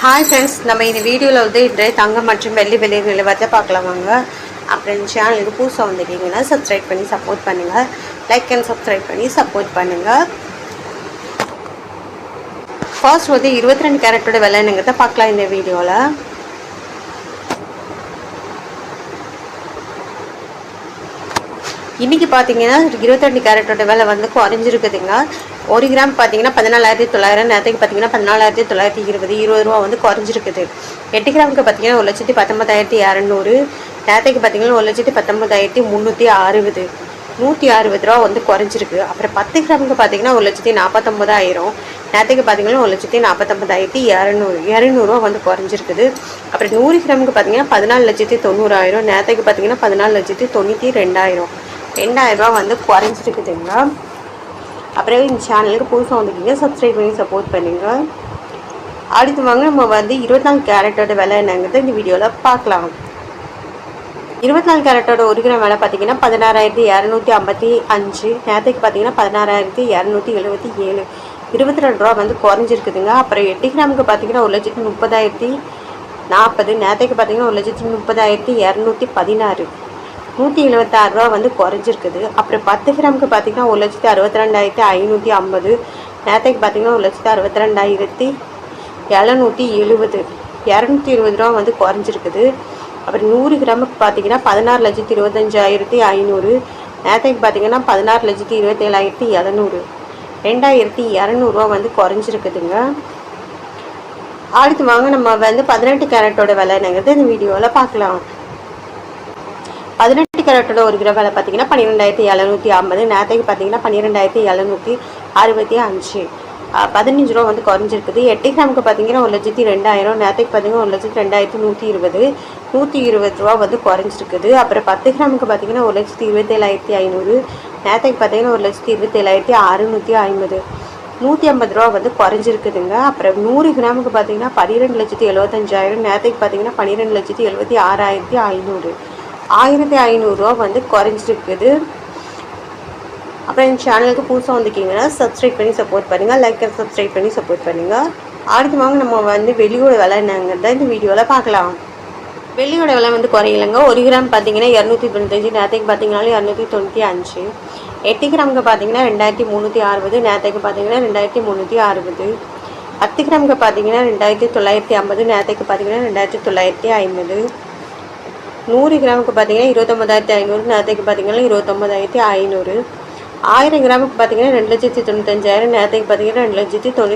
Hi friends, நம்ம இந்த வீடியோவில் வந்து இன்றைய தங்கம் மற்றும் வெள்ளி விலை நிலவரத்தை பார்க்கலாம் வாங்க. அப்புறம் சேனலுக்கு புதுசாக வந்துட்டீங்கன்னா சப்ஸ்கிரைப் பண்ணி சப்போர்ட் பண்ணுங்கள். லைக் அண்ட் சப்ஸ்கிரைப் பண்ணி சப்போர்ட் பண்ணுங்கள். ஃபர்ஸ்ட் வந்து 22 கேரட்டோட விலைங்கிறத பார்க்கலாம் இந்த வீடியோவில். இன்றைக்கி பார்த்தீங்கன்னா 22 கேரட்டோட விலை வந்து குறைஞ்சிருக்குதுங்க. 1 கிராம் பார்த்தீங்கன்னா 14,900, நேரத்துக்கு பார்த்தீங்கன்னா 14,920 ரூபா வந்து குறைஞ்சிருக்குது. 8 கிராமுக்கு பார்த்தீங்கன்னா 1,19,200, நேரத்துக்கு பார்த்தீங்கன்னா 1,19,360, 160 ரூபா வந்து குறைஞ்சிருக்கு. அப்புறம் 10 கிராமுக்கு பார்த்தீங்கன்னா 1,49,000, நேரத்துக்கு பார்த்தீங்கன்னா 1,49,200 ரூபா வந்து குறைஞ்சிருக்குது. அப்புறம் 100 கிராமுக்கு பார்த்தீங்கன்னா 14,90,000, நேரத்துக்கு பார்த்தீங்கன்னா 14,92,000 ரூபா வந்து குறைஞ்சிருக்குதுங்க. அப்புறம் இந்த சேனலுக்கு புதுசாக வந்துக்கிங்க சப்ஸ்கிரைப் பண்ணி சப்போர்ட் பண்ணுங்கள். அடுத்து வாங்க நம்ம வந்து 24 கேரட்டோட விலை என்னங்கிறது இந்த வீடியோவில் பார்க்கலாம். 24 கேரட்டோட 1 கிராம் விலை பார்த்தீங்கன்னா 16,255, நேரத்துக்கு பார்த்தீங்கன்னா 16,277, 22 ரூபா வந்து குறைஞ்சிருக்குதுங்க. அப்புறம் 8 கிராமுக்கு பார்த்தீங்கன்னா 1,30,040, நேரத்துக்கு பார்த்தீங்கன்னா 1,30,216, 176 ரூபா வந்து குறைஞ்சிருக்குது. அப்புறம் 10 கிராமுக்கு பார்த்தீங்கன்னா 1,62,550, நேரத்துக்கு பார்த்தீங்கன்னா 1,62,770, 220 ரூபா வந்து குறைஞ்சிருக்குது. அப்புறம் 100 கிராமுக்கு பார்த்தீங்கன்னா 16,25,500, நேரத்துக்கு பார்த்தீங்கன்னா 16,27,700, 2,200 ரூபா வந்து குறைஞ்சிருக்குதுங்க. அடுத்து வாங்க நம்ம வந்து 18 கேரட்டோட விலை என்னங்கிறது இந்த வீடியோவில் பார்க்கலாம். 18 கேரட்டோட 1 கிராம் விலை பார்த்தீங்கன்னா 12,750, நேரத்துக்கு பார்த்தீங்கன்னா 12,765, 15 ரூபா வந்து குறைஞ்சிருக்குது. 8 கிராமுக்கு பார்த்தீங்கன்னா 1,02,000, நேரத்துக்கு பார்த்தீங்கன்னா 1,02,120, 120 ரூபா வந்து குறைஞ்சிருக்குது. அப்புறம் 10 கிராமுக்கு பார்த்தீங்கன்னா 1,27,500, நேரத்துக்கு பார்த்தீங்கன்னா 1,27,650, 150 ரூபா வந்து குறைஞ்சிருக்குதுங்க. அப்புறம் 100 கிராமுக்கு பார்த்தீங்கன்னா 12,75,000, நேரத்துக்கு பார்த்தீங்கன்னா 12,76,500, 1,500 ரூபா வந்து குறைஞ்சிருக்குது. அப்புறம் இந்த சேனலுக்கு புதுசாக வந்துக்கிங்கன்னா சப்ஸ்கிரைப் பண்ணி சப்போர்ட் பண்ணுங்கள். லைக் அண்ட் சப்ஸ்கிரைப் பண்ணி சப்போர்ட் பண்ணுங்கள். அடுத்து வாங்க நம்ம வந்து வெள்ளியோட விலை என்னங்கிறத இந்த வீடியோவில் பார்க்கலாம். வெள்ளியோட விலை வந்து குறையிலங்க. 1 கிராம் பார்த்தீங்கன்னா 295, நேரத்துக்கு பார்த்தீங்கன்னா 295, 8 கிராமுக்கு பார்த்தீங்கன்னா 2,360, நேரத்துக்கு பார்த்தீங்கன்னா 2,360, 10 கிராமுக்கு பார்த்தீங்கன்னா 2,950, நேரத்துக்கு பார்த்தீங்கன்னா 2,950, 100 கிராமுக்கு பார்த்தீங்கன்னா 29,500, நேரத்துக்கு பார்த்தீங்கன்னா 29,500, 1000 கிராமுக்கு பார்த்தீங்கன்னா 2,95,000, நேரத்துக்கு பார்த்தீங்கன்னா 2,90,000.